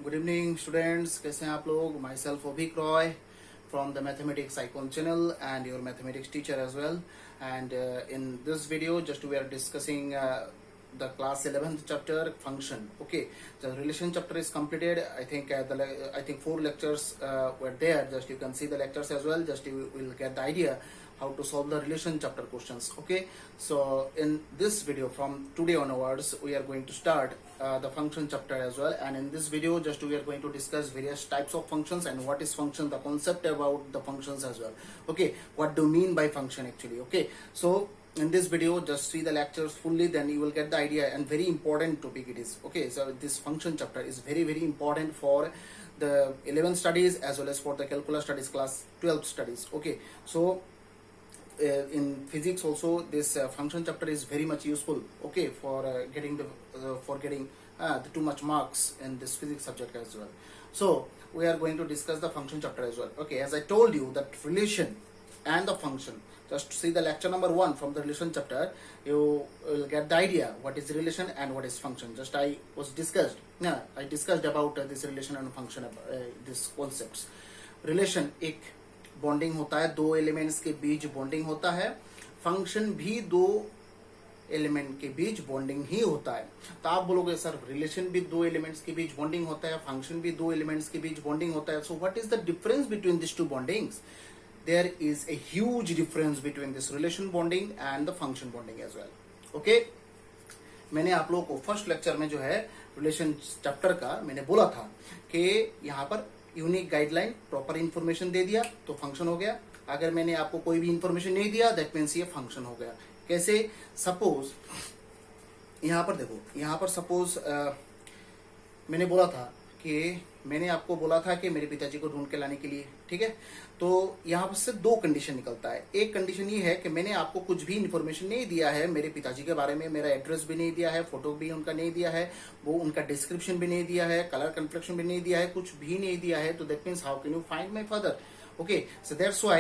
Good evening, students. कैसे हैं आप लोग? Myself Obik Roy from the Mathematics Icon channel and your mathematics teacher as well. And in this video, just we are discussing the class 11th chapter function. Okay, the relation chapter is completed. I think I think 4 lectures were there. Just you can see the lectures as well. Just you will get the idea how to solve the relation chapter questions. Okay, so in this video from today onwards we are going to start the function chapter as well, and in this video just we are going to discuss various types of functions and what is function, the concept about the functions as well. Okay, what do you mean by function actually? Okay, so in this video just see the lectures fully, then you will get the idea, and very important topic it is. Okay, so this function chapter is very important for the 11th studies as well as for the calculus studies, class 12 studies. Okay, so in physics also this function chapter is very much useful. Okay, for getting the too much marks in this physics subject as well. So we are going to discuss the function chapter as well. Okay, as I told you that relation and the function, just see the lecture number 1 from the relation chapter, you will get the idea what is relation and what is function. Just I discussed about this relation and function, these concepts. relation एक bonding होता है, 2 elements के बीच bonding होता है. Function भी 2 element के बीच bonding ही होता है. तो आप बोलोगे सर रिलेशन भी 2 एलिमेंट्स के बीच बॉन्डिंग होता है, फंक्शन भी 2 एलिमेंट्स के बीच बॉन्डिंग होता है. So what is the difference between this two bondings? There is a huge difference between this relation bonding and the function bonding as well. Okay, मैंने आप लोगों को फर्स्ट लेक्चर में जो है रिलेशन चैप्टर का मैंने बोला था कि यहाँ पर यूनिक गाइडलाइन, प्रॉपर इंफॉर्मेशन दे दिया तो फंक्शन हो गया. अगर मैंने आपको कोई भी इंफॉर्मेशन नहीं दिया दैट मीन्स ये फंक्शन हो गया. कैसे? सपोज यहां पर देखो, यहां पर सपोज मैंने बोला था कि मैंने आपको बोला था कि मेरे पिताजी को ढूंढ के लाने के लिए. ठीक है, तो यहां पर से 2 कंडीशन निकलता है. एक कंडीशन ये है कि मैंने आपको कुछ भी इंफॉर्मेशन नहीं दिया है मेरे पिताजी के बारे में, मेरा एड्रेस भी नहीं दिया है, फोटो भी उनका नहीं दिया है, वो उनका डिस्क्रिप्शन भी नहीं दिया है, कलर कन्फ्लेक्शन भी नहीं दिया है, कुछ भी नहीं दिया है. तो that means how can you find my father? Okay, so that's why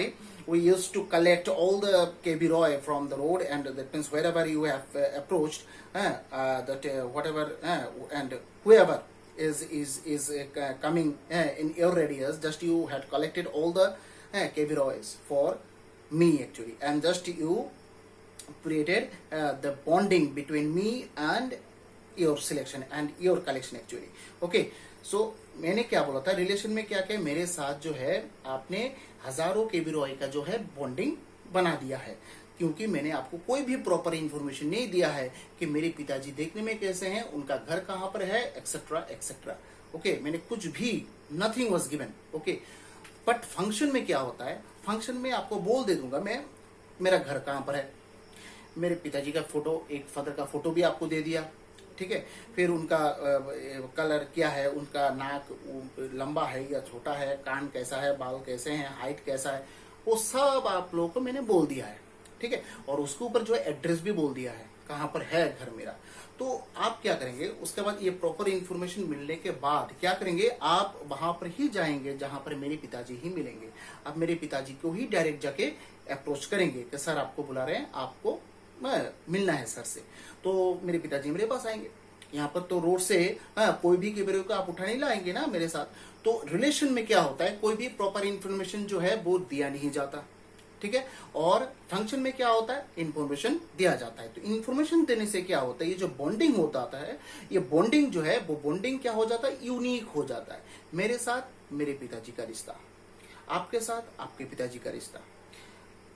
we used to collect all the KB Roy from the road, and that means wherever you have approached, whatever and whoever is coming in your radius, just you had collected all the KB Roys for me actually, and just you created the bonding between me and your selection and your collection actually. Okay, so मैंने क्या बोला था relation में, क्या क्या मेरे साथ जो है आपने हजारों KB रॉय का जो है बॉन्डिंग बना दिया है, क्योंकि मैंने आपको कोई भी प्रॉपर इंफॉर्मेशन नहीं दिया है कि मेरे पिताजी देखने में कैसे हैं, उनका घर कहाँ पर है, एक्सेट्रा एक्सेट्रा. ओके, मैंने कुछ भी, nothing was given. Okay, but function में क्या होता है, फंक्शन में आपको बोल दे दूंगा मैं मेरा घर कहाँ पर है, मेरे पिताजी का फोटो, एक फादर का फोटो भी आपको दे दिया. ठीक है, फिर उनका कलर क्या है, उनका नाक लंबा है या छोटा है, कान कैसा है, बाल कैसे हैं, हाइट कैसा है, वो सब आप लोगों को मैंने बोल दिया है. ठीक है, और उसके ऊपर जो है एड्रेस भी बोल दिया है कहाँ पर है घर मेरा. तो आप क्या करेंगे, उसके बाद ये प्रॉपर इंफॉर्मेशन मिलने के बाद क्या करेंगे, आप वहां पर ही जाएंगे जहां पर मेरे पिताजी ही मिलेंगे. आप मेरे पिताजी को ही डायरेक्ट जाके अप्रोच करेंगे कि सर आपको बुला रहे हैं, आपको मिलना है सर से. तो मेरे पिताजी मेरे पास आएंगे. यहाँ पर तो रोड से कोई भी केबीरो को आप उठा नहीं लाएंगे ना मेरे साथ. तो रिलेशन में क्या होता है, कोई भी प्रॉपर इंफॉर्मेशन जो है वो दिया नहीं जाता. ठीक है, और फंक्शन में क्या होता है, इंफॉर्मेशन दिया जाता है. तो इंफॉर्मेशन देने से क्या होता है, ये जो बॉन्डिंग होता है, ये बॉन्डिंग जो है वो बॉन्डिंग क्या हो जाता है, यूनिक हो जाता है. मेरे साथ मेरे पिताजी का रिश्ता, आपके साथ आपके पिताजी का रिश्ता,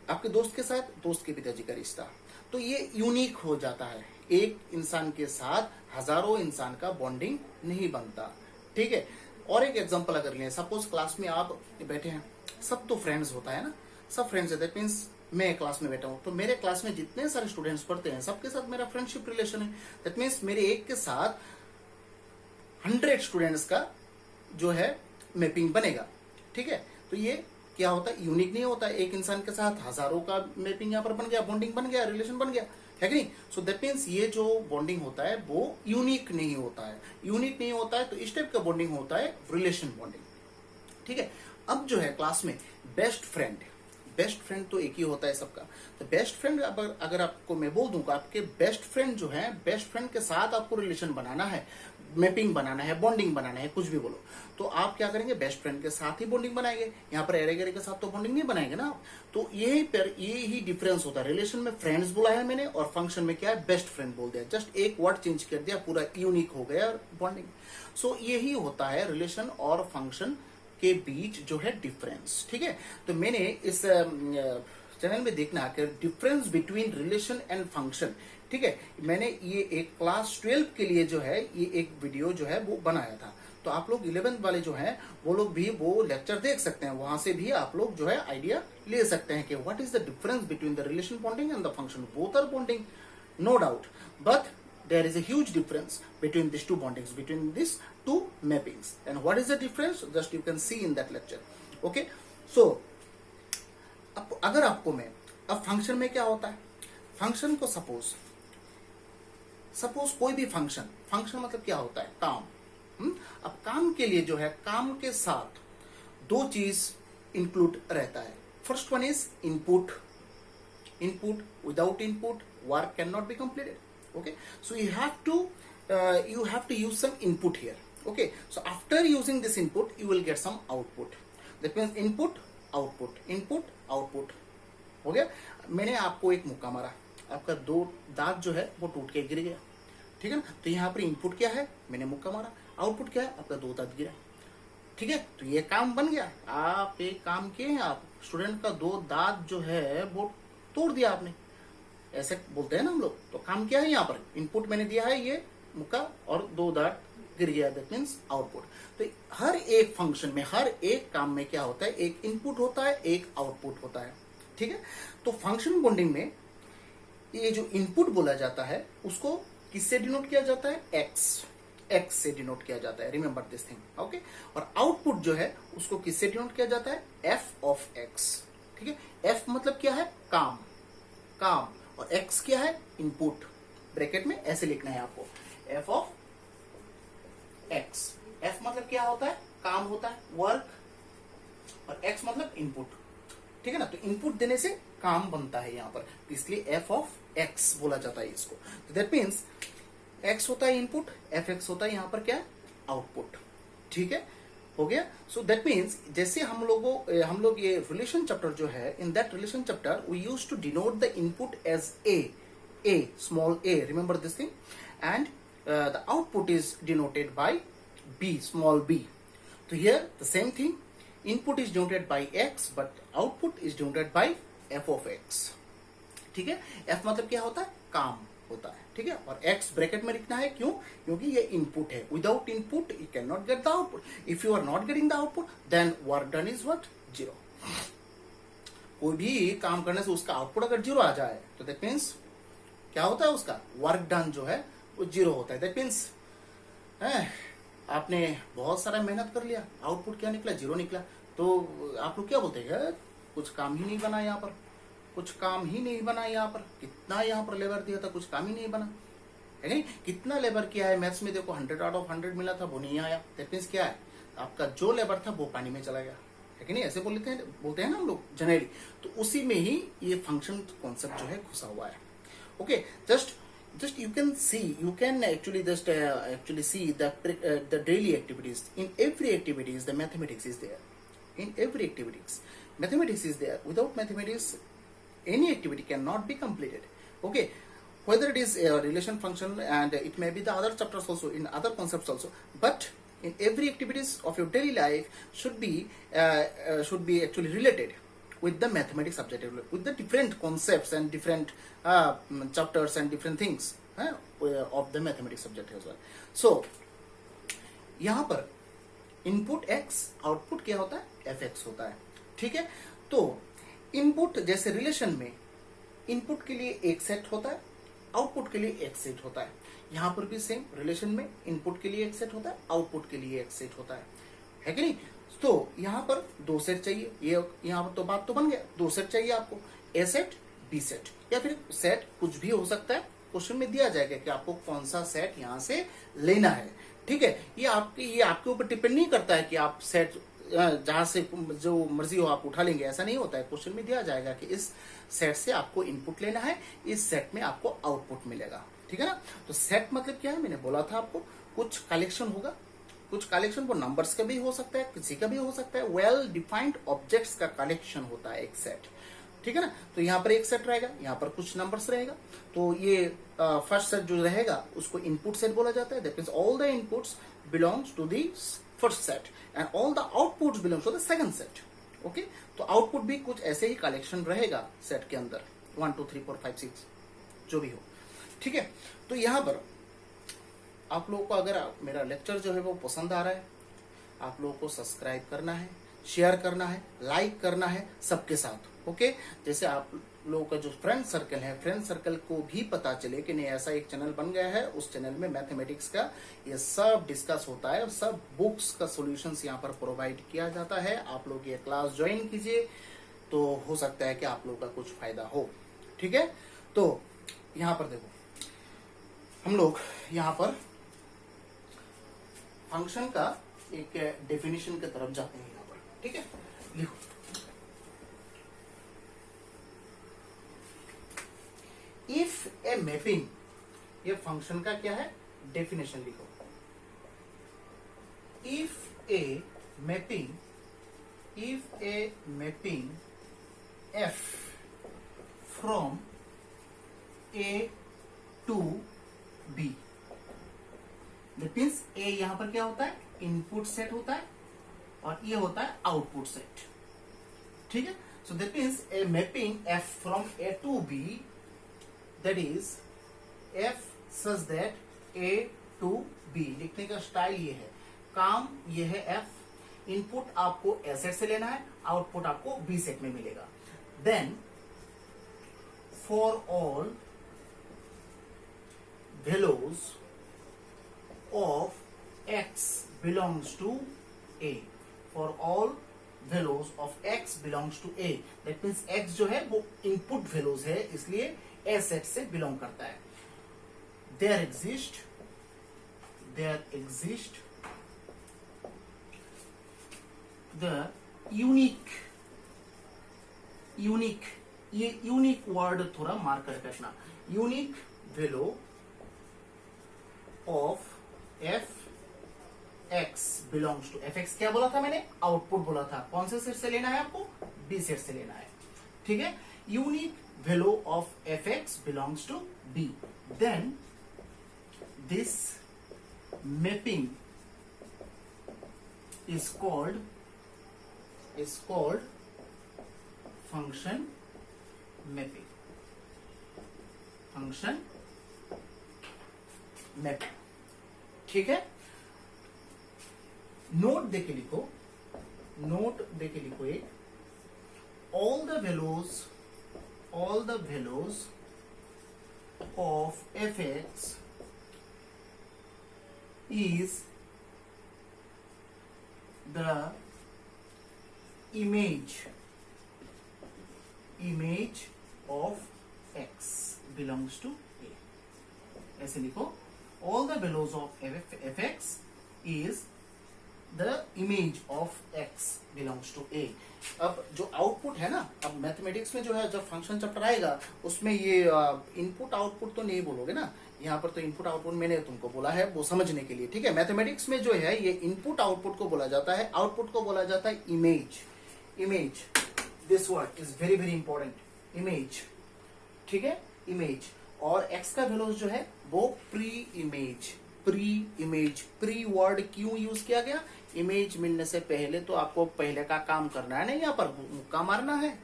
आपके दोस्त के साथ दोस्त के पिताजी का रिश्ता. तो ये यूनिक हो जाता है. एक इंसान के साथ हजारों इंसान का बॉन्डिंग नहीं बनता. ठीक है, और एक एग्जांपल अगर लें, सपोज क्लास में आप बैठे हैं, सब तो फ्रेंड्स होता है ना, सब फ्रेंड्स है. दैट मीन्स मैं क्लास में बैठा हूं, तो मेरे क्लास में जितने सारे स्टूडेंट्स पढ़ते हैं सबके साथ मेरा फ्रेंडशिप रिलेशन है. दैट मीन्स मेरे एक के साथ 100 स्टूडेंट्स का जो है मैपिंग बनेगा. ठीक है, तो ये क्या होता है, यूनिक नहीं होता. एक इंसान के साथ हजारों का मैपिंग यहाँ पर बन गया, बॉन्डिंग बन गया, रिलेशन बन गया, है कि नहीं. सो दैट मीन्स ये जो बॉन्डिंग होता है वो यूनिक नहीं होता है. यूनिक नहीं होता है तो इस टाइप का बॉन्डिंग होता है रिलेशन बॉन्डिंग. ठीक है, अब जो है क्लास में बेस्ट बेस्ट फ्रेंड तो एक ही होता है सबका। तो बेस्ट फ्रेंड अगर आपको मैं बोल दूंगा, आपके बेस्ट फ्रेंड जो है, बेस्ट फ्रेंड के साथ आपको रिलेशन बनाना है, मैपिंग बनाना है, बॉन्डिंग बनाना है, कुछ भी बोलो, तो आप क्या करेंगे, बेस्ट फ्रेंड के साथ ही बॉन्डिंग बनाएंगे। यहाँ पर एरे गेरे के साथ तो बॉन्डिंग नहीं बनाएंगे ना। तो यही डिफरेंस होता है। रिलेशन में फ्रेंड्स बोला है मैंने, और फंक्शन में क्या है, बेस्ट फ्रेंड बोल दिया। जस्ट एक वर्ड चेंज कर दिया, पूरा यूनिक हो गया बॉन्डिंग। सो यही होता है रिलेशन और फंक्शन के बीच जो है डिफरेंस। ठीक है, तो मैंने इस चैनल में देखना कि difference between relation and function, ठीक है, मैंने ये एक क्लास 12 के लिए जो है ये एक वीडियो जो है वो बनाया था। तो आप लोग 11th वाले जो हैं वो लोग भी वो लेक्चर देख सकते हैं, वहां से भी आप लोग जो है आइडिया ले सकते हैं कि what is the difference between the relation bonding and the function. Both are bonding, no doubt, but there is a huge difference between these two bondings, between these two mappings. And what is the difference, just you can see in that lecture. Okay, so अब अगर आपको मैं अब function में क्या होता है, function को सपोज कोई भी फंक्शन मतलब क्या होता है, काम। अब काम के लिए जो है, काम के साथ दो चीज इंक्लूड रहता है। First one is input. Without input work cannot be completed. Okay, so you have to use some input here. Okay, so after using this input you will get some output. That means input output हो गया। मैंने आपको एक मुक्का मारा, आपका 2 दांत जो है वो टूट के गिर गया, ठीक है ना। तो यहाँ पर इनपुट क्या है, मैंने मुक्का मारा, आउटपुट क्या है, आपका 2 दांत गिरा, ठीक है। तो ये काम बन गया, आप एक काम किए, आप स्टूडेंट का 2 दांत जो है वो तोड़ दिया आपने, ऐसे बोलते हैं ना हम लोग। तो काम क्या है, यहाँ पर इनपुट मैंने दिया है ये मुक्का और 2 दांत गिर गया, दैट मीन्स आउटपुट। तो हर एक फंक्शन में, हर एक काम में क्या होता है, एक इनपुट होता है, एक आउटपुट होता है, ठीक है। तो फंक्शन बॉन्डिंग में ये जो इनपुट बोला जाता है उसको किससे डिनोट किया जाता है, एक्स से डिनोट किया जाता है, रिमेंबर दिस थिंग। ओके, और आउटपुट जो है उसको किससे डिनोट किया जाता है, एफ ऑफ एक्स, ठीक है। एफ मतलब क्या है, काम, और एक्स क्या है, इनपुट। ब्रैकेट में ऐसे लिखना है आपको, एफ ऑफ एक्स। एफ मतलब क्या होता है, काम होता है, वर्क, और एक्स मतलब इनपुट, ठीक है ना। तो इनपुट देने से काम बनता है यहाँ पर, इसलिए एफ ऑफ एक्स बोला जाता है इसको। तो दैट मीन्स एक्स होता है इनपुट, एफ एक्स होता है यहाँ पर क्या, आउटपुट, ठीक है, हो गया। सो दैट मीन्स जैसे हम लोग ये रिलेशन चैप्टर जो है, in that relation chapter we use to denote the input as a small A, remember this thing, and the output is denoted by B, small B. तो here the same thing, input is denoted by X but output is denoted by F of X, ठीक है। F मतलब क्या होता है, काम होता है, ठीक है, और एक्स ब्रैकेट में लिखना है, क्यों, क्योंकि ये इनपुट है। Without input you can not get the output. If you are not getting the output then work done is what, 0। कोई भी काम करने से उसका आउटपुट अगर 0 आ जाए तो दैट मीन्स क्या होता है, उसका वर्क डन जो है वो 0 होता है। दैट मीन्स आपने बहुत सारा मेहनत कर लिया, आउटपुट क्या निकला, 0 निकला, तो आप लोग क्या बोलते हैं, कुछ काम ही नहीं बना यहाँ पर, कुछ काम ही नहीं बना यहाँ पर। कितना यहाँ पर लेबर दिया था, कुछ काम ही नहीं बना, है नहीं। कितना लेबर किया है, मैथ्स में देखो 100 आउट ऑफ 100 मिला था, वो नहीं आया। दैट मीन्स क्या है, आपका जो लेबर था वो पानी में चला गया, है कि नहीं, ऐसे बोलते हैं ना हम लोग जनरली। तो उसी में ही ये फंक्शन कॉन्सेप्ट जो है घुसा हुआ है। Okay, just you can actually see the daily activities. In every activities the mathematics is there. In every activities mathematics is there. Without mathematics any activity cannot be completed. Okay, whether it is a relation function, and it may be the other chapters also, in other concepts also, but in every activities of your daily life should be actually related with the mathematics subject, with the different concepts and different chapters and different things of the mathematics subject as well. So यहाँ पर input x, output क्या होता है, fx होता है, ठीक है। तो इनपुट जैसे रिलेशन में इनपुट के लिए एक सेट होता है, आउटपुट के लिए एक सेट होता है। यहाँ पर भी सेम, रिलेशन में इनपुट के लिए एक सेट होता है, आउटपुट के लिए एक सेट होता है कि नहीं। तो यहाँ पर 2 सेट चाहिए, ये यहाँ पर तो बात तो बन गया, 2 सेट चाहिए आपको, ए सेट बी सेट, या फिर सेट कुछ भी हो सकता है। क्वेश्चन में दिया जाएगा कि आपको कौन सा सेट यहाँ से लेना है, ठीक है। ये आपके ऊपर डिपेंड नहीं करता है कि आप सेट जहां से जो मर्जी हो आप उठा लेंगे, ऐसा नहीं होता है। क्वेश्चन में दिया जाएगा कि इस सेट से आपको इनपुट लेना है, इस सेट में आपको आउटपुट मिलेगा, ठीक है ना। तो सेट मतलब क्या है, मैंने बोला था आपको, कुछ कलेक्शन होगा, कुछ कलेक्शन वो नंबर्स का भी हो सकता है, किसी का भी हो सकता है, वेल डिफाइंड ऑब्जेक्ट्स का कलेक्शन होता है एक सेट, ठीक है ना। तो यहाँ पर एक सेट रहेगा, यहाँ पर कुछ नंबर्स रहेगा। तो ये फर्स्ट सेट जो रहेगा उसको इनपुट सेट बोला जाता है। That means all the inputs belongs to the first set and all the outputs belongs to the second set. Okay, तो आउटपुट भी कुछ ऐसे ही कलेक्शन रहेगा सेट के अंदर, 1 2 3 4 5 6 जो भी हो, ठीक है। तो यहाँ पर आप लोगों को अगर मेरा लेक्चर जो है वो पसंद आ रहा है, आप लोगों को सब्सक्राइब करना है, शेयर करना है, लाइक करना है सबके साथ। ओके, जैसे आप लोगों का जो फ्रेंड सर्कल है, फ्रेंड सर्कल को भी पता चले कि नहीं ऐसा एक चैनल बन गया है, उस चैनल में मैथमेटिक्स का ये सब डिस्कस होता है और सब बुक्स का सॉल्यूशंस यहाँ पर प्रोवाइड किया जाता है। आप लोग ये क्लास ज्वाइन कीजिए तो हो सकता है कि आप लोगों का कुछ फायदा हो, ठीक है। तो यहाँ पर देखो, हम लोग यहाँ पर फंक्शन का एक डेफिनेशन की तरफ जाते हैं यहाँ पर, ठीक है। लिखो, इफ ए मैपिंग, ये फंक्शन का क्या है, डेफिनेशन लिखो। If a mapping F from A to B, that means A यहां पर क्या होता है, इनपुट सेट होता है और ये होता है आउटपुट सेट, ठीक है। So that means a mapping F from A to B, that is f such that a to b. लिखने का स्टाइल ये है, काम ये है एफ, इनपुट आपको ए सेट से लेना है, आउटपुट आपको बी सेट में मिलेगा। Then for all values of x belongs to a, for all values of x belongs to a, that means x जो है वो input values है, इसलिए a set से belong करता है। there exist the ये यूनिक वर्ड थोड़ा मार्क करके रखना, unique value of f x belongs to, f x क्या बोला था मैंने, आउटपुट बोला था। कौन से सेट से लेना है आपको, बी सेट से लेना है, ठीक है। Unique value of f x belongs to b, then this mapping is called function mapping, ठीक है। नोट देके लिखो एक, all the values of fx is the image of x belongs to a, ऐसे लिखो, all the values of fx is the image of x belongs to a। अब जो output है ना, अब मैथमेटिक्स में जो है जब फंक्शन चैप्टर आएगा उसमें ये इनपुट आउटपुट तो नहीं बोलोगे ना, यहाँ पर तो इनपुट आउटपुट मैंने तुमको बोला है वो समझने के लिए, ठीक है। मैथमेटिक्स में जो है ये इनपुट आउटपुट को बोला जाता है, आउटपुट को बोला जाता है image. This word is very very important, image, ठीक है, इमेज। और एक्स का वैल्यूज जो है वो प्री इमेज। प्री वर्ड क्यों यूज किया गया, इमेज मिलने से पहले तो आपको पहले का काम करना है ना, यहाँ पर मुक्का मारना है,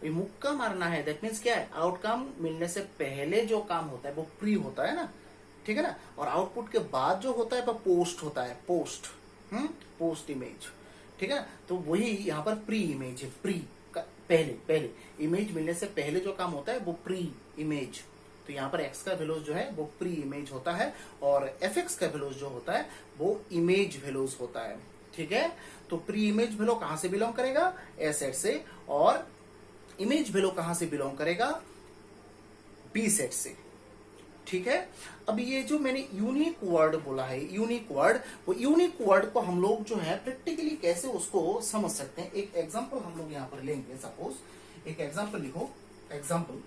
मुक्का मारना है। दैट मीन्स क्या है, आउटकम मिलने से पहले जो काम होता है वो प्री होता है ना, ठीक है ना। और आउटपुट के बाद जो होता है वो पोस्ट होता है, पोस्ट इमेज, ठीक है। तो वही यहाँ पर प्री इमेज है, प्री पहले इमेज मिलने से पहले जो काम होता है वो प्री इमेज। तो यहाँ पर x का वैल्यूज जो है वो प्री इमेज होता है और fx का वैल्यूज जो होता है वो इमेज वैल्यूज होता है, ठीक है। तो प्री इमेज वैल्यू कहां से बिलोंग करेगा, ए सेट से, और इमेज वैल्यू कहां से बिलोंग करेगा, बी सेट से, ठीक है। अब ये जो मैंने यूनिक वर्ड बोला है, यूनिक वर्ड, वो यूनिक वर्ड को हम लोग जो है प्रैक्टिकली कैसे उसको समझ सकते हैं, एक एग्जांपल हम लोग यहाँ पर लेंगे। सपोज एक एग्जांपल लिखो, एग्जांपल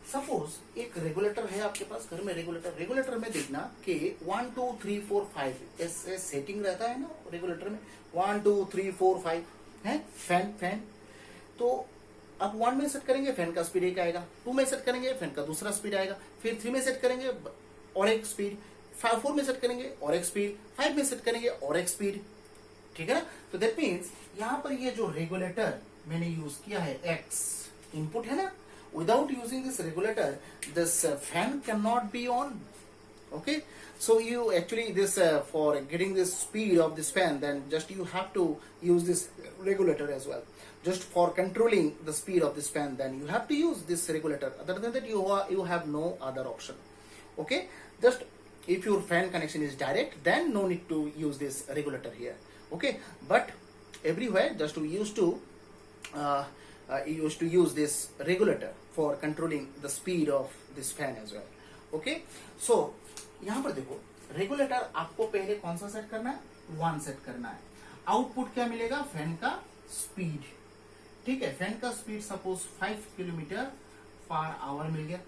सपोज एक रेगुलेटर है आपके पास घर में, रेगुलेटर में देखना कि 1 2 3 4 5 ऐसे सेटिंग रहता है ना रेगुलेटर में, 1 2 3 4 5 है। फैन तो अब 1 में सेट करेंगे फैन का स्पीड एक आएगा, 2 में सेट करेंगे फैन का दूसरा स्पीड आएगा, फिर 3 में सेट करेंगे और एक स्पीड, 4 में सेट करेंगे और एक स्पीड, 5 में सेट करेंगे और एक स्पीड, ठीक है ना। तो दैट मीन्स यहाँ पर ये जो रेगुलेटर मैंने यूज किया है एक्स इनपुट है ना, without using this regulator this fan cannot be on. Okay, so you actually this for getting the speed of this fan, then just you have to use this regulator as well. Just for controlling the speed of this fan, then you have to use this regulator. Other than that you have no other option. Okay, just if your fan connection is direct, then no need to use this regulator here. Okay, but everywhere just we used to use this regulator for controlling the speed of this fan as well. Okay, so यहाँ पर देखो regulator आपको पहले कौन सा set करना है, 1 set करना है। आउटपुट क्या मिलेगा, फैन का स्पीड, ठीक है। फैन का speed suppose 5 kilometre per hour मिल गया।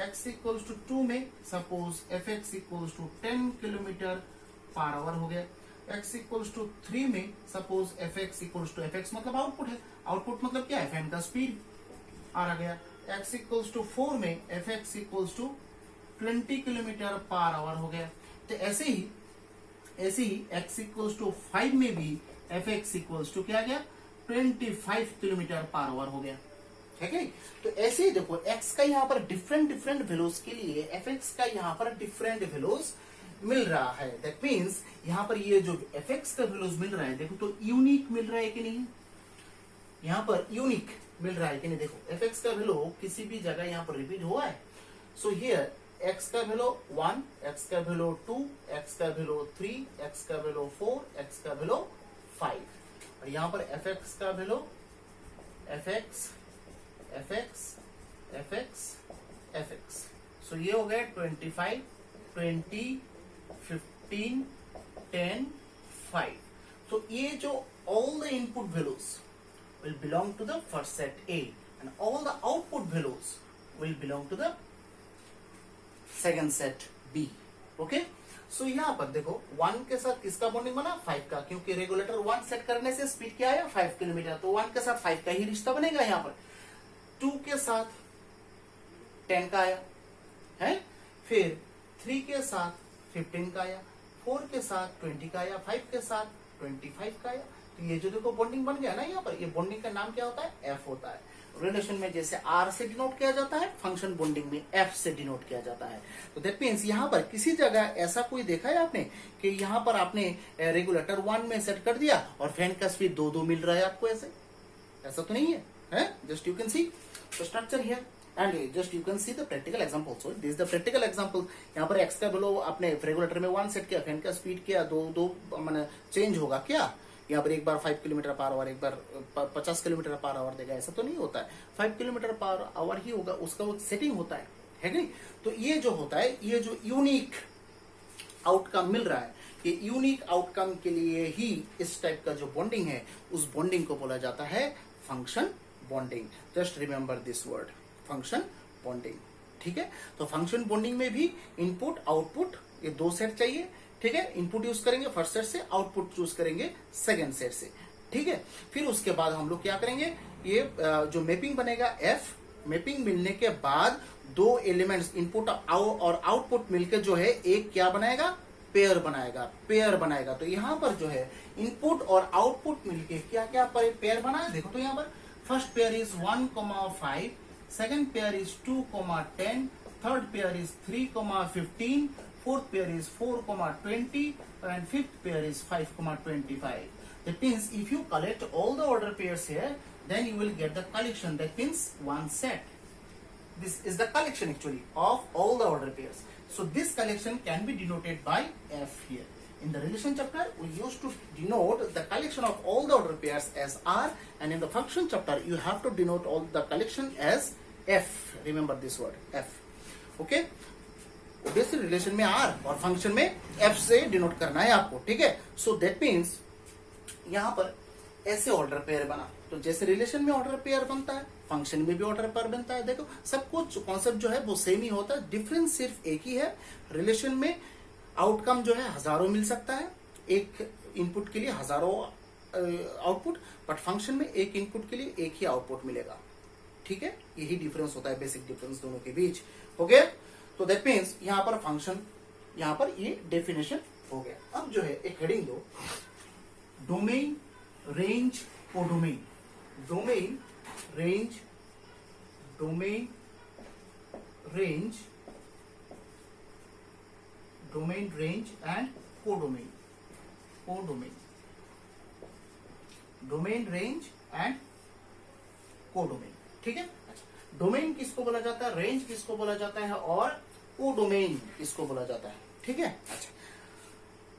x इक्वल्स टू 2 में suppose fx equals to 10 kilometre per hour हो गया। x इक्वल्स टू 3 में suppose fx equals to fx मतलब आउटपुट है, आउटपुट मतलब क्या है, फैन का स्पीड आ गया। x इक्वल्स टू 4 में fx equals to 20 kilometre per hour हो गया। तो ऐसे ही x इक्वल्स टू 5 में भी fx इक्वल्स टू क्या गया, 25 किलोमीटर पर आवर हो गया, ठीक है। तो ऐसे ही देखो x का यहाँ पर डिफरेंट वैल्यूज के लिए fx का यहाँ पर डिफरेंट वैल्यूज मिल रहा है। दैट मीन्स यहाँ पर ये जो fx का वैल्यूज मिल रहा है, देखो तो यूनिक मिल रहा है कि नहीं, यहाँ पर यूनिक मिल रहा है कि नहीं। देखो fx का वैल्यू किसी भी जगह यहाँ पर रिपीट हुआ है। सो हियर x का वैल्यू 1, x का वैल्यू 2, x का वैल्यू 3, x का वैल्यू 4, x का वैल्यू 5, और यहाँ पर fx का value fx fx fx fx। सो ये हो गया 25 20 15 10 5। so ये जो all the input values will belong to the first set A and all the output values will belong to the second set B. Okay, so यहाँ पर देखो 1 के साथ किसका बॉन्डिंग बना, 5 का, क्योंकि रेगुलेटर 1 सेट करने से स्पीड क्या आया 5 किलोमीटर, तो 1 के साथ 5 का ही रिश्ता बनेगा। यहाँ पर 2 के साथ 10 का आया है, फिर 3 के साथ 15 का आया, 4 के साथ 20 का आया, 5 के साथ 25 का आया। तो ये जो देखो बॉन्डिंग बन गया ना, यहाँ पर ये बॉन्डिंग का नाम क्या होता है, एफ होता है। रिलेशन में जैसे आर से डिनोट किया जाता है, फंक्शन बॉन्डिंग में एफ से डिनोट किया जाता है। तो दैट मीन्स यहाँ पर किसी जगह ऐसा कोई देखा है आपने कि यहाँ पर आपने रेगुलेटर 1 में सेट कर दिया और फैन का स्पीड 2 मिल रहा है आपको, ऐसा तो नहीं है। Just you can see the structure here and just you can see the practical example. So this the practical example. यहाँ पर एक्स का वैल्यू आपने रेगुलेटर में 1 सेट किया, फैन का स्पीड क्या 2 माने चेंज होगा क्या, यहाँ पर एक बार 5 किलोमीटर पर आवर, एक बार 50 किलोमीटर पर आवर देगा, ऐसा तो नहीं होता है। 5 किलोमीटर पर आवर ही होगा, उसका वो सेटिंग होता है कि नहीं। तो ये जो होता है, ये जो यूनिक आउटकम मिल रहा है, ये यूनिक आउटकम के लिए ही इस टाइप का जो बॉन्डिंग है, उस बॉन्डिंग को बोला जाता है function bonding. Just remember this word, function bonding, ठीक है। तो फंक्शन बॉन्डिंग में भी इनपुट आउटपुट ये 2 सेट चाहिए, ठीक है। इनपुट यूज करेंगे फर्स्ट सेट से, आउटपुट चूज करेंगे सेकंड सेट से, ठीक है। फिर उसके बाद हम लोग क्या करेंगे, ये जो मैपिंग बनेगा एफ, मैपिंग मिलने के बाद 2 एलिमेंट्स इनपुट और आउटपुट मिलकर जो है एक क्या बनाएगा, पेयर बनाएगा। तो यहाँ पर जो है इनपुट और आउटपुट मिलके क्या क्या पेयर बना है, देखो तो यहाँ पर first pair is 1,5, second pair is 2,10, third pair is 3,15, fourth pair is 4,20 and fifth pair is 5,25. That means if you collect all the order pairs here, then you will get the collection. That means 1 set. This is the collection actually of all the order pairs. So this collection can be denoted by F here. In the relation chapter, we used to denote the collection of all the order pairs as R, and in the function chapter, you have to denote all the collection as F. Remember this word, F. Okay, obviously relation में are और function में F से denote करना है आपको, ठीक है। So that means यहां पर ऐसे ऑर्डर पेयर बना, तो जैसे रिलेशन में ऑर्डर पेयर बनता है फंक्शन में भी ऑर्डर पेयर बनता है। देखो सब कुछ कॉन्सेप्ट जो है वो सेम ही होता है, डिफरेंस सिर्फ एक ही है। रिलेशन में आउटकम जो है हजारों मिल सकता है, एक इनपुट के लिए हजारों आउटपुट, बट फंक्शन में एक इनपुट के लिए एक ही आउटपुट मिलेगा, ठीक है। यही डिफरेंस होता है, बेसिक डिफरेंस दोनों के बीच। ओके, तो दैट मीन्स यहां पर फंक्शन, यहां पर ये डेफिनेशन हो गया। अब जो है एक हेडिंग दो, domain range codomain, domain range, domain range, domain range and codomain, codomain, domain range and codomain, ठीक है। अच्छा, डोमेन किसको बोला जाता है, रेंज किसको बोला जाता है, और कोडोमेन किसको बोला जाता है, ठीक है। अच्छा,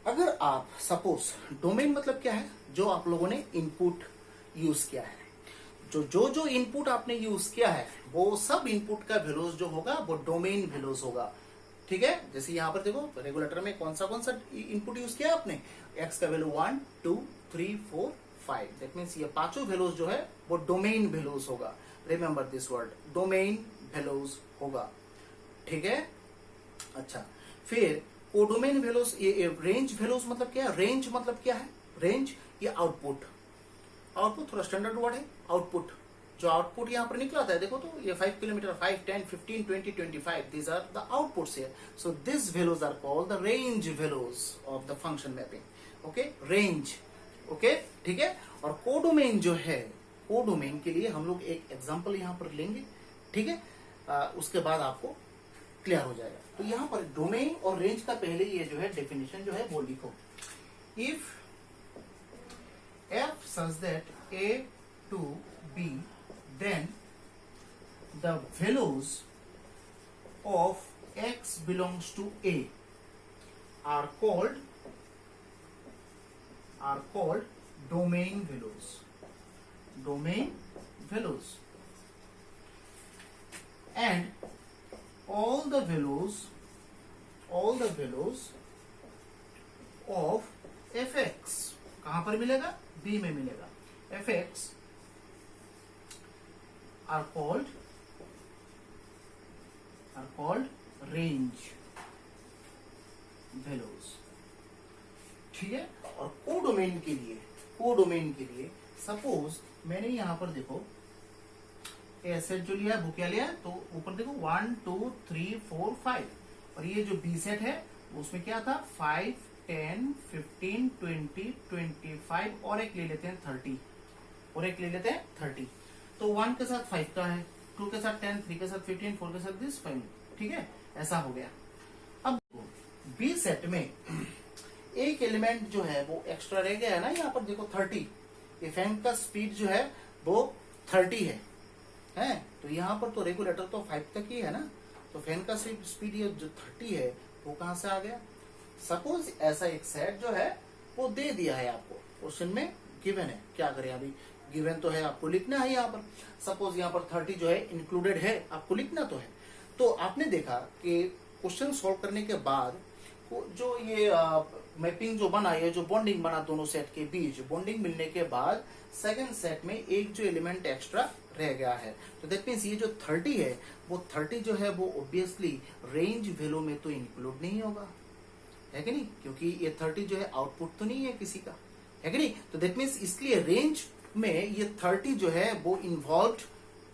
अगर आप सपोज, डोमेन मतलब क्या है, जो आप लोगों ने इनपुट यूज किया है, जो इनपुट आपने यूज किया है वो सब इनपुट का वैल्यूज जो होगा वो डोमेन वैल्यूज होगा, ठीक है। जैसे यहां पर देखो रेगुलेटर में कौन सा इनपुट यूज किया आपने, एक्स का वैल्यू 1 2 3 4 5, दैट मीन्स ये पांचों वैल्यूज जो है वो डोमेन वैल्यूज होगा। Remember this word, domain values होगा, ठीक है। अच्छा, फिर कोडोमेन वैल्यूज, ये रेंज वैल्यूज मतलब क्या है, रेंज मतलब क्या है, रेंज ये आउटपुट, आउटपुट थोड़ा स्टैंडर्ड वर्ड है, आउटपुट, जो आउटपुट यहां पर निकला था देखो, तो ये 5 kilometre, 5 10 15 20 25, these are the outputs here, so these values are called the range values of the function mapping, okay, range, okay, ठीक है। और कोडोमेन जो है, कोडोमेन के लिए हम लोग एक एग्जांपल यहां पर लेंगे, ठीक है, उसके बाद आपको क्लियर हो जाएगा। तो यहां पर डोमेन और रेंज का पहले ये जो है डेफिनेशन जो है वो लिखो, if f such that a to b, then the values of x belongs to a are called domain values, domain values, and all the values of fx कहां पर मिलेगा, b में मिलेगा, fx are called range values, ठीक है। और codomain के लिए सपोज मैंने यहां पर देखो ए सेट जो लिया है वो क्या लिया है, तो ऊपर देखो 1 2 3 4 5, और ये जो बी सेट है उसमें क्या था 5 10 15 20 25, और एक ले लेते हैं 30, और एक ले लेते हैं 30, तो 1 के साथ 5 का है, 2 के साथ 10, 3 के साथ 15, 4 के साथ दिस 5, ठीक है, ऐसा हो गया। अब बी सेट में एक एलिमेंट जो है वो एक्स्ट्रा रह गया है ना, यहाँ पर देखो 30, ये फैन का स्पीड जो है वो 30 है, तो यहाँ पर तो रेगुलेटर तो 5 तक ही है ना, तो फैन का स्पीड ये जो 30 है वो कहां से आ गया। सपोज ऐसा एक सेट जो है वो दे दिया है आपको, क्वेश्चन में गिवन है, क्या करें अभी, गिवन तो है, आपको लिखना है यहाँ पर। सपोज यहाँ पर 30 जो है इंक्लूडेड है, आपको लिखना तो है। तो आपने देखा कि क्वेश्चन सॉल्व करने के बाद जो ये मैपिंग जो बना, ये जो बॉन्डिंग बना दोनों सेट के बीच, बॉन्डिंग मिलने के बाद सेकंड सेट में एक जो एलिमेंट एक्स्ट्रा रह गया है, तो दैट मीन्स ये जो 30 है वो 30 जो है वो ऑब्वियसली रेंज वैल्यू में तो इंक्लूड नहीं होगा, है कि नहीं, क्योंकि ये 30 जो है आउटपुट तो नहीं है किसी का, है कि नहीं। तो दैट मीन्स इसलिए रेंज में ये 30 जो है वो इन्वॉल्व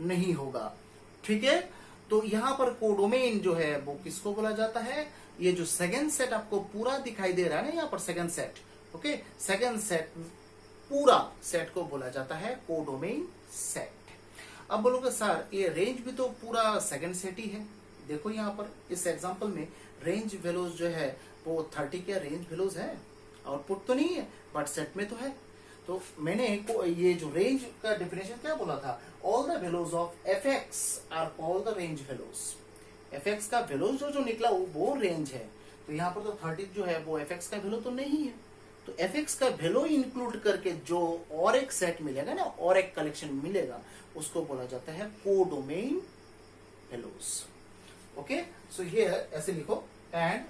नहीं होगा, ठीक है। तो यहां पर कोडोमेन जो है वो किसको बोला जाता है, ये जो सेकंड सेट आपको पूरा दिखाई दे रहा है ना यहाँ पर second set, okay, second set पूरा सेट को बोला जाता है कोडोमेन सेट। अब बोलोगे सर ये रेंज भी तो पूरा सेकंड सेट ही है, देखो यहाँ पर इस एग्जांपल में रेंज वैल्यूज जो है वो 30 के रेंज वैल्यूज है, आउटपुट तो नहीं है बट सेट में तो है। तो मैंने ये जो रेंज का डेफिनेशन क्या बोला था, all the values of f x are called the range values, f x का वैल्यूज जो निकला वो रेंज है। तो यहाँ पर तो 30 जो है वो एफ एक्स का वैल्यू तो नहीं है, तो एफ एक्स का वैल्यू इंक्लूड करके जो और एक सेट मिलेगा ना, और एक कलेक्शन मिलेगा, उसको बोला जाता है codomain values, okay, so here ऐसे लिखो, and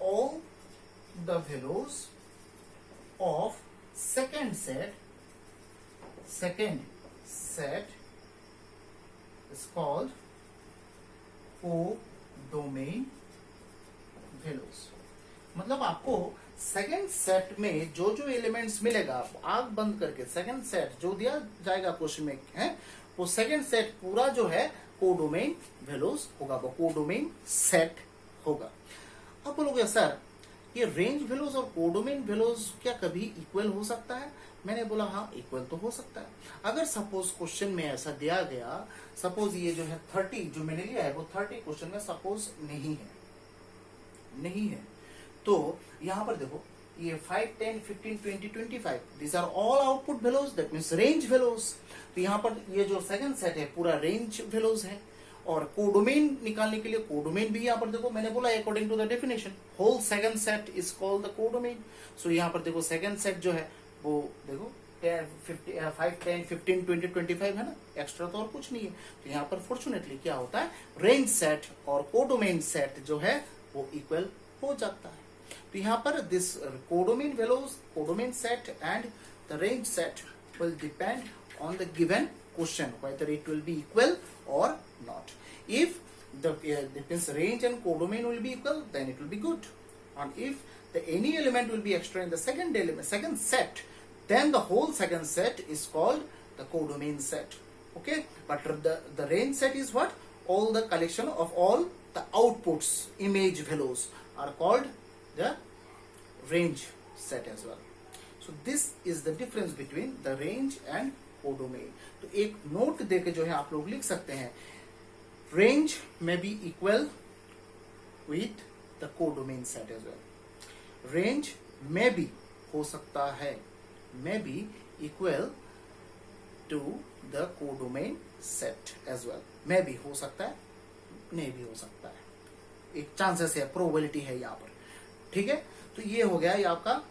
all the values of second set is called codomain values. मतलब आपको सेकेंड सेट में जो जो एलिमेंट्स मिलेगा, आंख बंद करके सेकेंड सेट जो दिया जाएगा क्वेश्चन में है, वो सेकेंड सेट पूरा जो है कोडोमेन वैल्यूज होगा, वो कोडोमेन सेट होगा। अब बोलोगे सर ये रेंज वैल्यूज और कोडोमेन वैल्यूज क्या कभी इक्वल हो सकता है? मैंने बोला हाँ, इक्वल तो हो सकता है। अगर सपोज क्वेश्चन में ऐसा दिया गया, सपोज ये जो है 30 जो मैंने लिया है वो 30 क्वेश्चन में सपोज नहीं है, तो यहां पर देखो ये 5, 10, 15, 20, 25 these are all output values, that means range values. तो यहां पर ये जो सेकंड सेट है पूरा रेंज वैल्यूज है, और कोडोमेन निकालने के लिए कोडोमेन भी यहाँ पर देखो मैंने बोला according to the definition whole second set is called the codomain. सो यहाँ पर देखो सेकंड सेट जो है वो देखो 5, 10, 15, 20, 25 है ना, एक्स्ट्रा तो और कुछ नहीं है। तो यहाँ पर फॉर्चुनेटली क्या होता है, रेंज सेट और कोडोमेन सेट जो है वो इक्वल हो जाता है। तो यहाँ पर this codomain values, codomain set and the range set will depend on the given question whether it will be equal or not. If the means range and codomain will be equal, then it will be good. And if any element will be extra in the second set, then the whole second set is called the codomain set. Okay, but the range set is what? All the collection of all the outputs, image values are called the range set as well. So this is the difference between the range and codomain. तो एक note देके जो है आप लोग लिख सकते हैं, range may be equal with the codomain set as well. Range में भी हो सकता है, may be equal to the codomain set as well. में भी हो सकता है, नहीं भी हो सकता है, एक चांसेस है, प्रोबेबिलिटी है यहाँ पर। ठीक है, तो ये हो गया ये आपका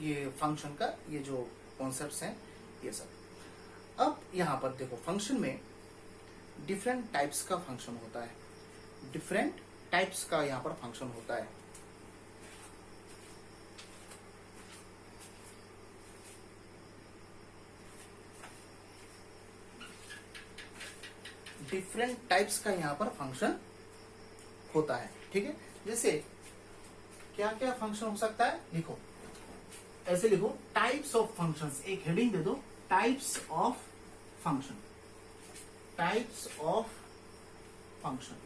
ये फंक्शन का ये जो कॉन्सेप्ट्स हैं ये सब। अब यहां पर देखो फंक्शन में डिफरेंट टाइप्स का फंक्शन होता है, डिफरेंट टाइप्स का यहां पर फंक्शन होता है। डिफरेंट टाइप्स का यहां पर फंक्शन होता है। ठीक है, जैसे क्या क्या फंक्शन हो सकता है, लिखो ऐसे लिखो, टाइप्स ऑफ फंक्शंस, एक हेडिंग दे दो, types of function, types of function,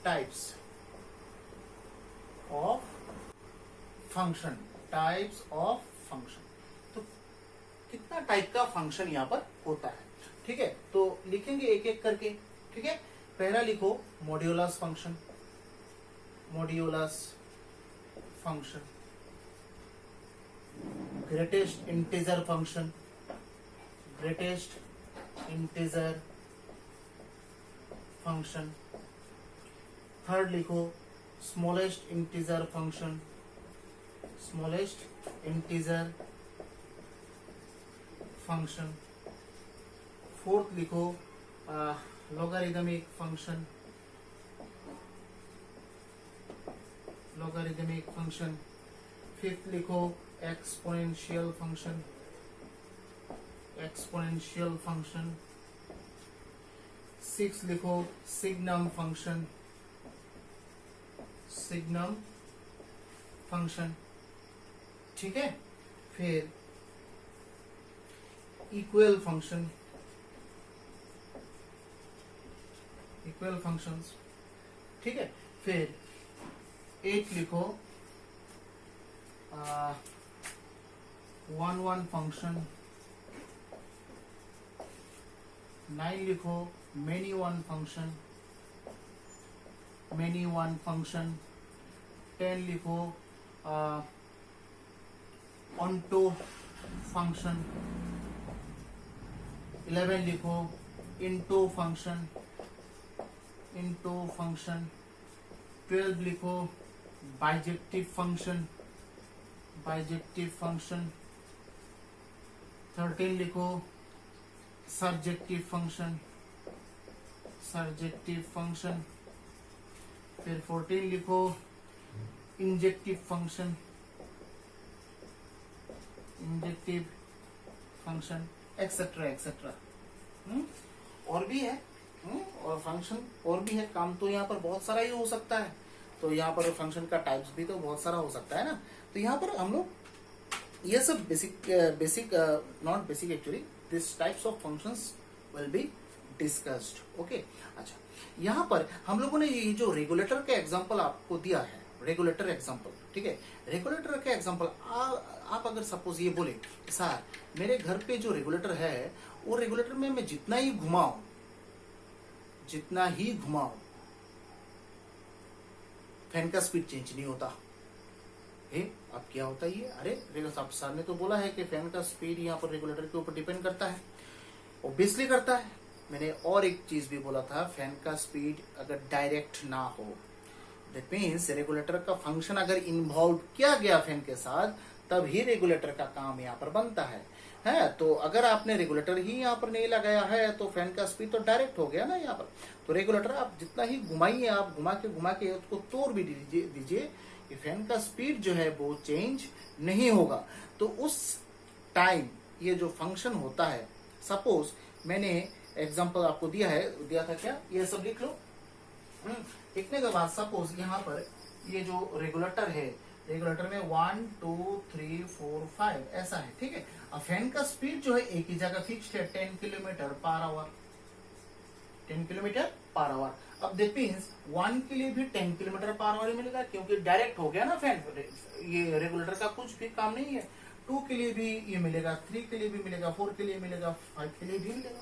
types of function, types of function. तो कितना टाइप का फंक्शन यहां पर होता है। ठीक है, तो लिखेंगे एक एक करके। ठीक है, पहला लिखो modulus function, modulus function, greatest integer function, greatest integer function। Third लिखो smallest integer function, smallest integer function। Fourth लिखो logarithmic function, logarithmic function। Fifth लिखो exponential function, exponential function। Six लिखो signum function, signum function। ठीक है, फिर equal function, equal functions। ठीक है, फिर 8 लिखो 1 फंक्शन। 9 लिखो many one function, many one function। 10 लिखो onto function। 11 लिखो into function, into function। 12 लिखो बाइजेक्टिव फंक्शन, बाइजेक्टिव फंक्शन। 13 लिखो सर्जेक्टिव फंक्शन, सर्जेक्टिव फंक्शन, फिर 14 लिखो injective function, injective function, etcetera etcetera. और भी है और फंक्शन और भी है, काम तो यहाँ पर बहुत सारा ही हो सकता है। तो यहाँ पर फंक्शन का टाइप्स भी तो बहुत सारा हो सकता है ना। तो यहाँ पर हम लोग ये सब basic not basic actually, this types of functions will be discussed. Okay, अच्छा यहाँ पर हम लोगों ने ये जो रेगुलेटर का एग्जांपल आपको दिया है, रेगुलेटर एग्जांपल, ठीक है। रेगुलेटर का एग्जांपल आप अगर सपोज ये बोले सर मेरे घर पे जो रेगुलेटर है वो रेगुलेटर में मैं जितना ही घुमाऊं फैन का स्पीड चेंज नहीं होता। अब क्या होता है ये? अरे सर ने तो बोला है कि फैन का स्पीड यहाँ पर रेगुलेटर के ऊपर डिपेंड करता है। ऑब्वियसली करता है। मैंने और एक चीज भी बोला था, फैन का स्पीड अगर डायरेक्ट ना हो, दैट मीन्स रेगुलेटर का फंक्शन अगर इन्वॉल्व किया गया फैन के साथ, तब ही रेगुलेटर का काम यहाँ पर बनता है। तो अगर आपने रेगुलेटर ही यहाँ पर नहीं लगाया है तो फैन का स्पीड तो डायरेक्ट हो गया ना यहाँ पर। तो रेगुलेटर आप जितना ही घुमाइए, आप घुमा के उसको तोड़ भी दीजिए, फैन का स्पीड जो है वो चेंज नहीं होगा। तो उस टाइम ये जो फंक्शन होता है, सपोज मैंने एग्जांपल आपको दिया था क्या, ये सब लिख लो। लिखने के बाद सपोज यहाँ पर ये जो रेगुलेटर है, रेगुलेटर में 1 2 3 4 5 ऐसा है, ठीक है। अब फैन का स्पीड जो है एक ही जगह फिक्स्ड है, 10 kilometre per our, 10 kilometre per our. अब दैट मीन्स 1 के लिए भी 10 किलोमीटर पर आवर मिलेगा, क्योंकि डायरेक्ट हो गया ना फैन। ये रेगुलेटर का कुछ भी काम नहीं है। 2 के लिए भी ये मिलेगा, 3 के लिए भी मिलेगा, 4 के लिए मिलेगा, 5 के लिए भी मिलेगा।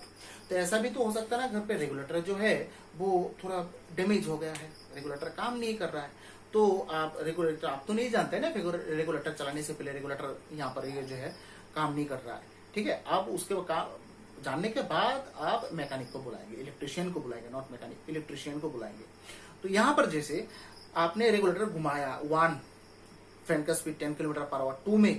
तो ऐसा भी तो हो सकता है ना, घर पे रेगुलेटर जो है वो थोड़ा डैमेज हो गया है, रेगुलेटर काम नहीं कर रहा है, तो आप रेगुलेटर आप तो नहीं जानते ना, रेगुलेटर चलाने से पहले रेगुलेटर यहाँ पर ये जो है काम नहीं कर रहा है, ठीक है। आप उसके जानने के बाद आप मैकेनिक को बुलाएंगे, इलेक्ट्रिशियन को बुलाएंगे, नॉट मैकेनिक, इलेक्ट्रिशियन को बुलाएंगे। तो यहाँ पर जैसे आपने रेगुलेटर घुमाया, 1 फैन का स्पीड 10 किलोमीटर पर आवर, 2 में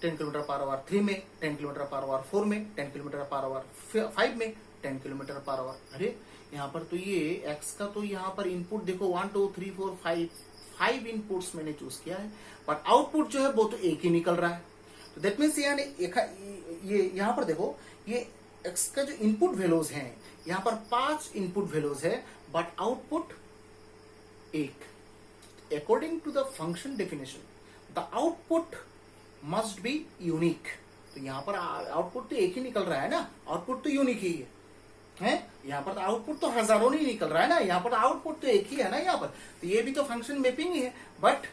10 किलोमीटर पर आवर, 3 में 10 किलोमीटर पर आवर, 4 में 10 किलोमीटर पर आवर, 5 में 10 किलोमीटर पर आवर। अरे यहाँ पर तो ये एक्स का तो यहाँ पर इनपुट देखो 1 2 3 4 5 इनपुट्स मैंने चूज किया है, बट आउटपुट जो है वो तो एक ही निकल रहा है। तो दैट मीन्स ये यहाँ पर देखो, ये एक्स का जो इनपुट वैल्यूज हैं, यहाँ पर 5 इनपुट वैल्यूज है, बट आउटपुट एक। According to the function definition, the output must be unique. तो यहाँ पर आउटपुट तो एक ही निकल रहा है ना, आउटपुट तो यूनिक ही है। यहाँ पर आउटपुट तो हजारों नहीं निकल रहा है ना, यहाँ पर आउटपुट तो एक ही है ना यहाँ पर। तो ये भी तो फंक्शन मैपिंग ही है, बट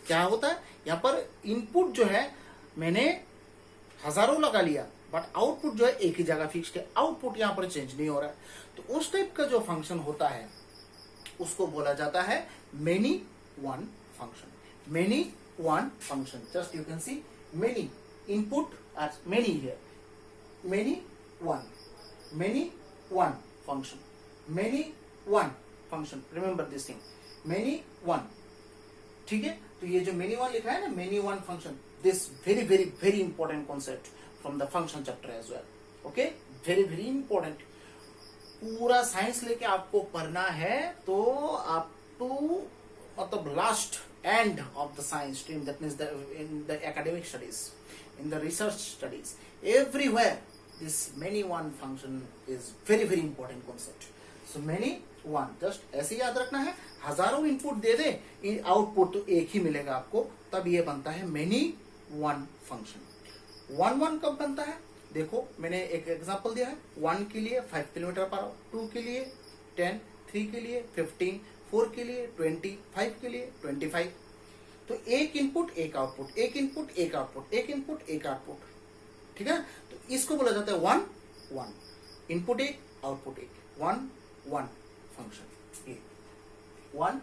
क्या होता है यहाँ पर इनपुट जो है मैंने हजारों लगा लिया, बट आउटपुट जो है एक ही जगह फिक्स्ड है, आउटपुट यहाँ पर चेंज नहीं हो रहा है। तो उस टाइप का जो फंक्शन होता है उसको बोला जाता है many one function. Many one function, just you can see many input as many here, many one function, many one function, remember this thing, many one, ठीक है। तो ये जो many one लिखा है ना, many one function, this very important concept from the function chapter as well, okay, very important। पूरा science लेके आपको पढ़ना है तो आप टू मतलब last end of the science stream, that means in the academic studies, in the research studies, everywhere this many one function is very important concept. So many one, just ऐसे याद रखना है, हजारों इनपुट दे दे, output तो एक ही मिलेगा आपको, तब ये बनता है many one function। one कब बनता है? देखो मैंने एक एग्जांपल दिया है, 1 के लिए 5 किलोमीटर पर आवर, 2 के लिए 10, 3 के लिए 15, 4 के लिए 20, 5 के लिए 25। तो एक इनपुट एक आउटपुट, एक इनपुट एक आउटपुट, एक इनपुट एक आउटपुट, ठीक है। तो इसको बोला जाता है 1 इनपुट एक आउटपुट एक, 1 फंक्शन, 1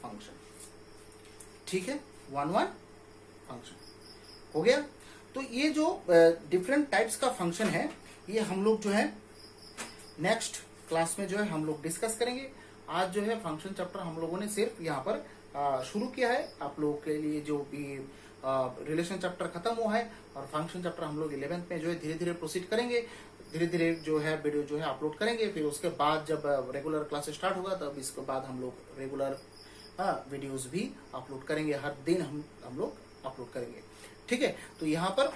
फंक्शन, ठीक है। 1 फंक्शन हो गया। तो ये जो डिफरेंट टाइप्स का फंक्शन है, ये हम लोग जो है नेक्स्ट क्लास में जो है हम लोग डिस्कस करेंगे। आज जो है फंक्शन चैप्टर हम लोगों ने सिर्फ यहाँ पर शुरू किया है। आप लोगों के लिए जो भी रिलेशन चैप्टर खत्म हुआ है और फंक्शन चैप्टर हम लोग 11th में जो है धीरे धीरे प्रोसीड करेंगे। धीरे धीरे जो है वीडियो जो है अपलोड करेंगे। फिर उसके बाद जब रेगुलर क्लासेस स्टार्ट होगा तब इसके बाद हम लोग रेगुलर वीडियोस भी अपलोड करेंगे। हर दिन हम लोग अपलोड करेंगे, ठीक है। तो यहाँ पर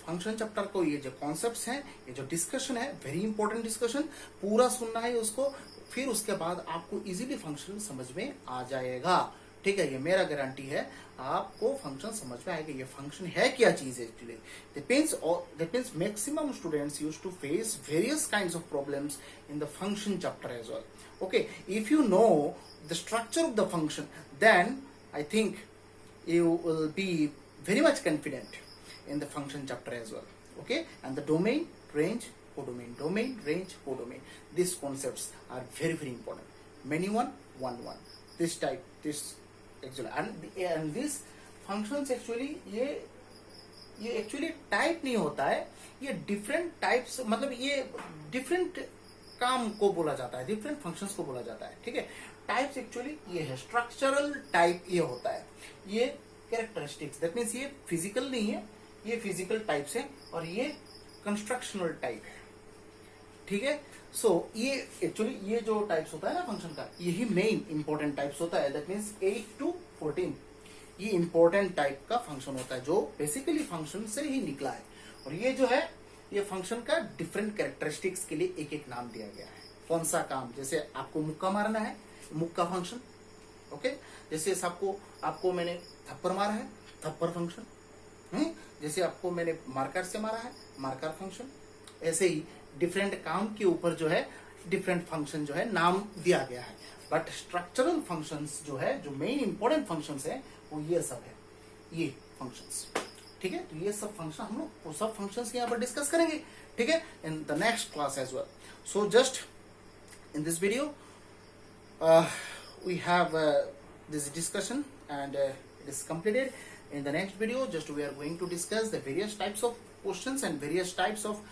फंक्शन चैप्टर को ये जो कॉन्सेप्ट्स हैं, ये जो डिस्कशन है, वेरी इंपॉर्टेंट डिस्कशन, पूरा सुनना है उसको। फिर उसके बाद आपको इजीली फंक्शन समझ में आ जाएगा, ठीक है। ये मेरा गारंटी है, आपको फंक्शन समझ में आएगा। ये फंक्शन है क्या चीज है actually. that means maximum students used to face various kinds of problems in the function chapter as well. Okay, if you know the structure of the function, then I think you will be very much confident in the function chapter as well. Okay, and the domain, range, codomain, domain, range, codomain, these concepts are very very important. Many one this type, this actually, and these functions actually ये actually type नहीं होता है, ये different types, मतलब ये different काम को बोला जाता है, डिफरेंट फंक्शंस को बोला जाता है, ठीक है। टाइप्स एक्चुअली ये है, स्ट्रक्चरल टाइप ये होता है, ये कैरेक्टरिस्टिक्स, दैट मीन्स ये फिजिकल नहीं है, ये फिजिकल टाइप्स है, और ये कंस्ट्रक्शनल टाइप है, ठीक है। सो ये एक्चुअली ये जो टाइप्स होता है ना फंक्शन का, यही मेन इंपॉर्टेंट टाइप्स होता है। दैट मीन्स 8 to 14 ये इंपॉर्टेंट टाइप का फंक्शन होता है, जो बेसिकली फंक्शन से ही निकला है। और ये जो है, ये फंक्शन का डिफरेंट कैरेक्टरिस्टिक्स के लिए एक एक नाम दिया गया है। कौन सा काम, जैसे आपको मुक्का मारना है, मुक्का फंक्शन, ओके। जैसे आपको मैंने थप्पड़ मारा है, थप्पड़ फंक्शन। जैसे आपको मैंने मार्कर से मारा है, मार्कर फंक्शन। ऐसे ही डिफरेंट काम के ऊपर जो है डिफरेंट फंक्शन जो है नाम दिया गया है। बट स्ट्रक्चरल फंक्शंस जो है, जो मेन इंपॉर्टेंट फंक्शंस है, वो ये सब है, ये फंक्शंस, ठीक है। तो ये सब फंक्शन हम लोग सब फंक्शंस यहाँ पर डिस्कस करेंगे, ठीक है, in the next class as well. So just in this video we have this discussion, and it is completed. In the next video, just we are going to discuss the various types of questions and various types of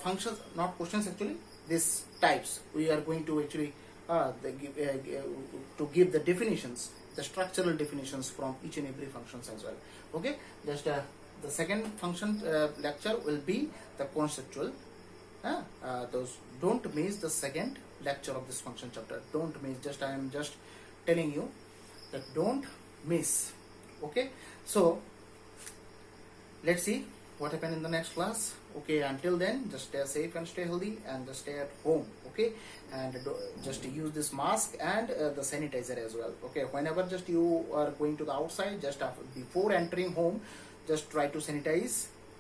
functions, not questions actually, these types we are going to actually to give the definitions, the structural definitions from each and every functions as well. Okay, just the second function lecture will be the conceptual. Those don't miss the second lecture of this function chapter. Don't miss. I am just telling you that don't miss. Okay, so let's see what happened in the next class. Okay, until then, just stay safe and stay healthy, and just stay at home. Okay, and just use this mask and the sanitizer as well. Okay, whenever just you are going to the outside, just before entering home, just try to sanitize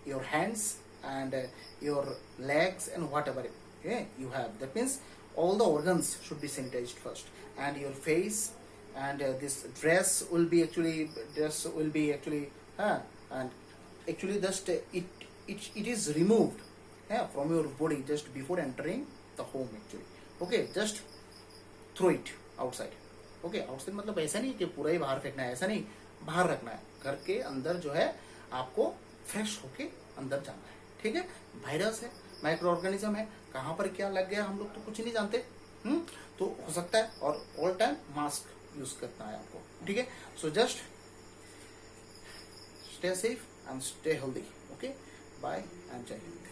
your hands and your legs and whatever you have. That means all the organs should be sanitized first, and your face, and this dress will be actually and actually just it is removed from your body just before entering the home actually. Okay, just throw it outside. Okay, outside मतलब ऐसा नहीं कि पूरा ही बाहर फेंकना है, ऐसा नहीं, बाहर रखना है। घर के अंदर जो है आपको फ्रेश होके अंदर जाना है, ठीक है। वायरस है, माइक्रो ऑर्गेनिज्म है, कहाँ पर क्या लग गया हम लोग तो कुछ नहीं जानते, तो हो सकता है। और ऑल टाइम मास्क यूज करना है आपको, ठीक है। So just stay safe and stay healthy. Okay, bye and जय हिंद।